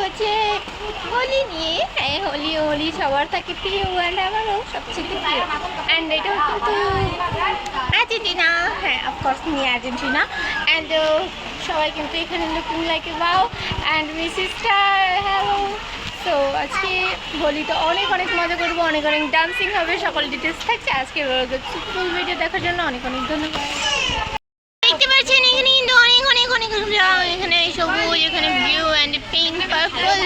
হচ্ছে হোলি নিয়ে। হ্যাঁ, হোলি হোলি সবার থাকে প্রিয়, অ্যান্ড আমারও সবচেয়ে প্রিয়। অ্যান্ড এটা কিন্তু আর্জেন্টিনা, হ্যাঁ অফকোর্স নিয়ে আর্জেন্টিনা। অ্যান্ড সবাই কিন্তু এখানে looking like a wow and me sister hello. তো আজকে হোলিতে অনেক অনেক মজা করবো, অনেক অনেক ডান্সিং হবে, সকল ডিটেলস থাকছে আজকে ফুল ভিডিও দেখার জন্য অনেক অনেক ধন্যবাদ। দেখতে পাচ্ছেন এখানে কিন্তু অনেক অনেক অনেক রং, এখানে সবুজ, এখানে blue and pink, purple,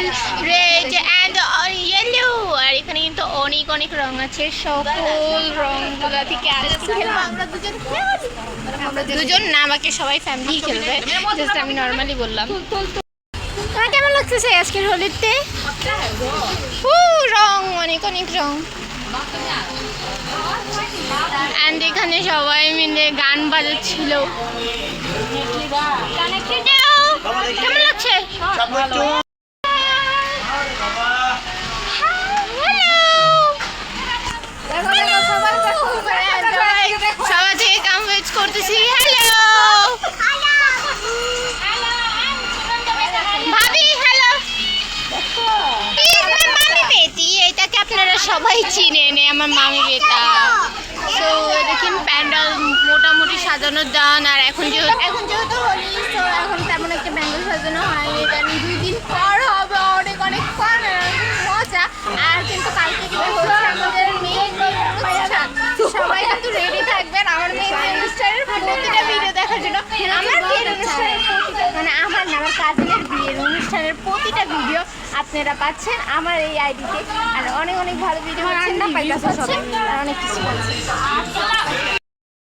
red and yellow. আর এখানে কিন্তু অনেক অনেক রং আছে, সকল রংগুলো থেকে আমরা দুজন না, বাকি সবাই ফ্যামিলি খেলবে, জাস্ট আমি নর্মালি বললাম। তোমার কেমন লাগতেছে আজকের হোলিতে? রং, অনেক অনেক রং। অ্যান্ড এখানে সবাই মিলে গান বাজাচ্ছিল। কেমন লাগছে? সবাই থেকে কাম ওয়েট করতেছি। হ্যালো ভাবি, হ্যালো। মামি বেটি, এটাকে আপনারা সবাই চিনেন, আমার মামি বেটা। তো দেখেন প্যান্ডেল মোটামুটি সাজানো যান। আর এখন যেহেতু হোলি, তো এখন তেমন একটা প্যান্ডেল সাজানো হয়নি, কারণ 2 দিন পর হবে অনেক অনেক ফান মজা। আর কিন্তু কালকে কিন্তু হচ্ছে আমাদের মেইন অনুষ্ঠান, সবাই কিন্তু রেডি থাকবেন আমার মেইন অনুষ্ঠানের প্রতিটা ভিডিও দেখার জন্য। আমার বিয়ের অনুষ্ঠানের মানে আমার না, আমার কাজিনের বিয়ের অনুষ্ঠানের প্রতিটা ভিডিও আপনারা পাচ্ছেন আমার এই আইডিতে। আর অনেক অনেক ভালো ভিডিও পাচ্ছেন, আর অনেক কিছু পাচ্ছেন।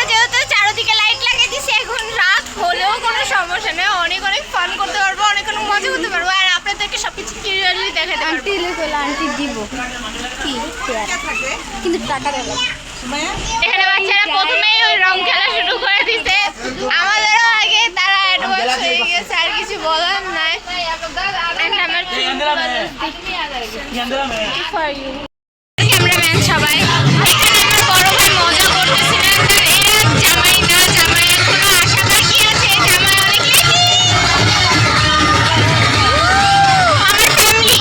যেহেতু চারদিকে লাইট লাগিয়ে দিচ্ছে, এখন রাত হলেও কোনো সমস্যা নেই, অনেক অনেক ফান করতে পারবো, অনেক অনেক মজা করতে পারবো। আর আপনাদেরকে সবকিছু ক্লিয়ারলি দেখাতে পারবো। আন্টি দিব কি কিন্তু টাকা দেবো। এখানে বাচ্চারা প্রথমেই ওই রং খেলা শুরু করে দিছে, আমাদেরও আগে তারা অ্যাডভান্স হয়ে গেছে, আর কিছু বলার নাই। ক্যামেরাম্যান সবাই বড় ভাই মজা করতেছিলেন, জামাই না জামাই এখনো আশা বাকি আছে, জামাই অনেক আমার ফ্যামিলি।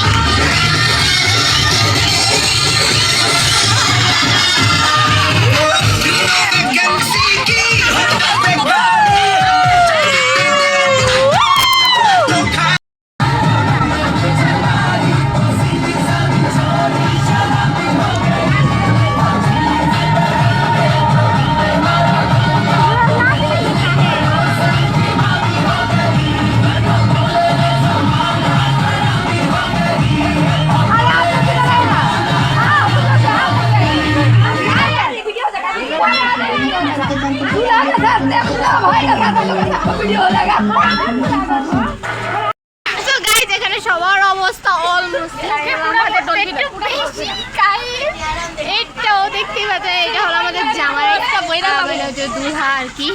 এখানে সবার অবস্থা অলমোস্ট, এটাও দেখতে পাচ্ছেন, এটা হলো আমাদের জামাই একটা বইরা দুহা আর কি।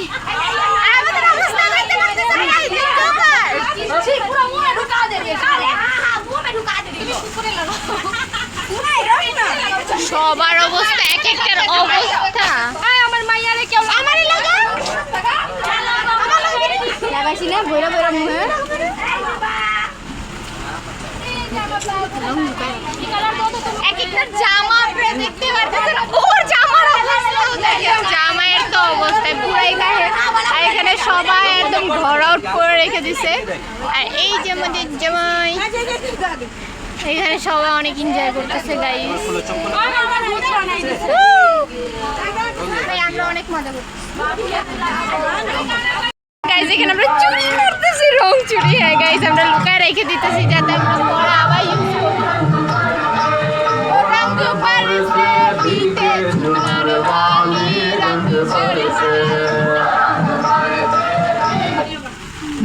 সবার অবস্থা এক একটার অবস্থা। আমার মাইয়ারে কেউ আমারই লাগা লাগাইছি না, বইরা বইরা মুহে এক একটা জামা আপনারা দেখতে পাচ্ছেন, ওর জামার অবস্থা, জামাইয়ের তো অবস্থায় পুরাই গায়ে। আর এখানে সবাই একদম ঘর আউট করে রেখে দিছে। আর এই যে আমাদের জামাই, এখানে সবাই অনেক এনজয় করতেছে গাইস, আমরা অনেক মজা করতেছি গাইস। এখানে আমরা চুরি করতেছি, রং চুরি। হ্যাঁ গাইস, আমরা লুকায় রেখে দিতেছি যাতে পরে আবার ইউজ করতে। রঙ পারছে পিতে চুনার वाली रंग चढ़से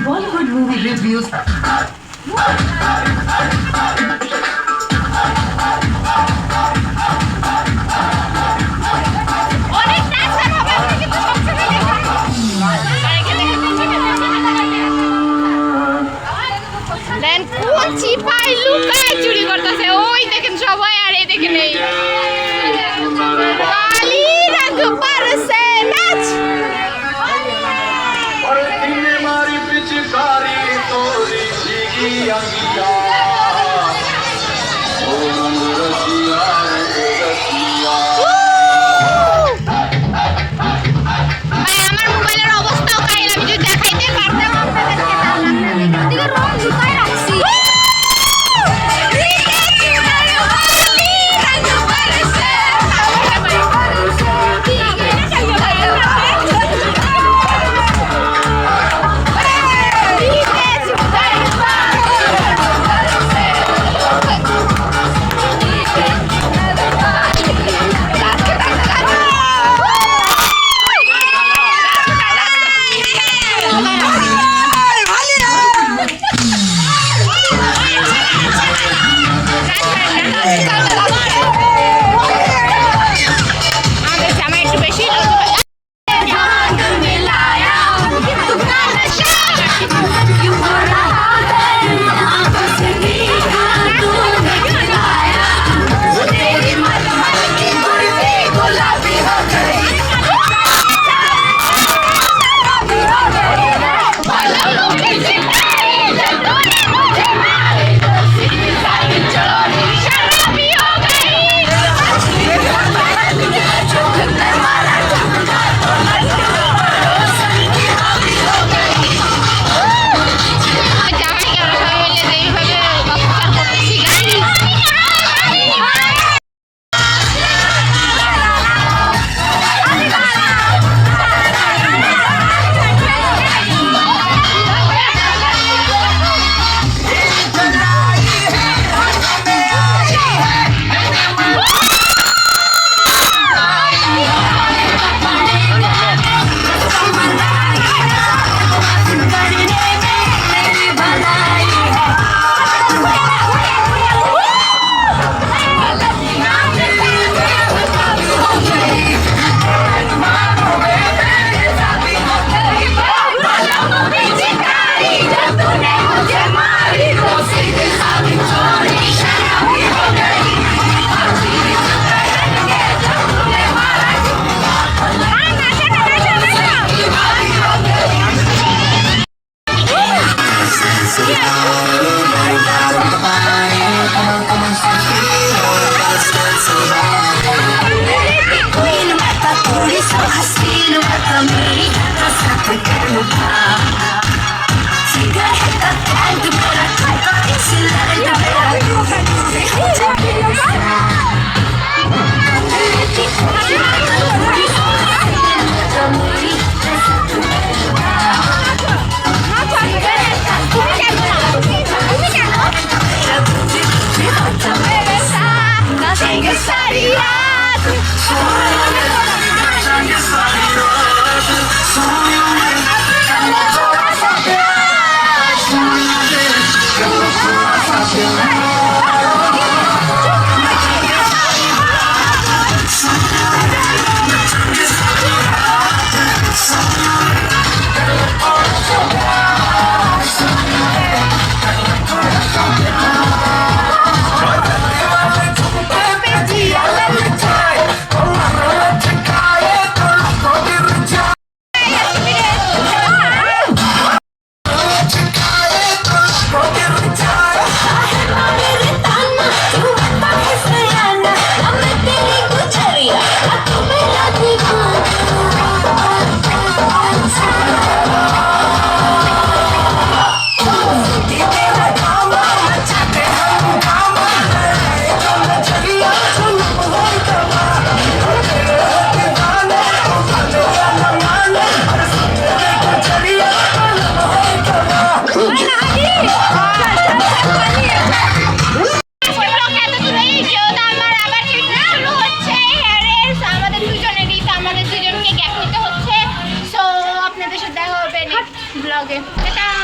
Bollywood movie reviews চিপাই লুকায় চুরি করতেছে, ওই দেখেন সবাই, আর এই দেখেন এই কালি রঙ পারছে নাচ। আমার মোবাইলের অবস্থাও কাহিল, আমি যদি দেখাইতে পারতাম আপনাদেরকে তাহলে রং ঢুকাই রাখছি। ব্লগে।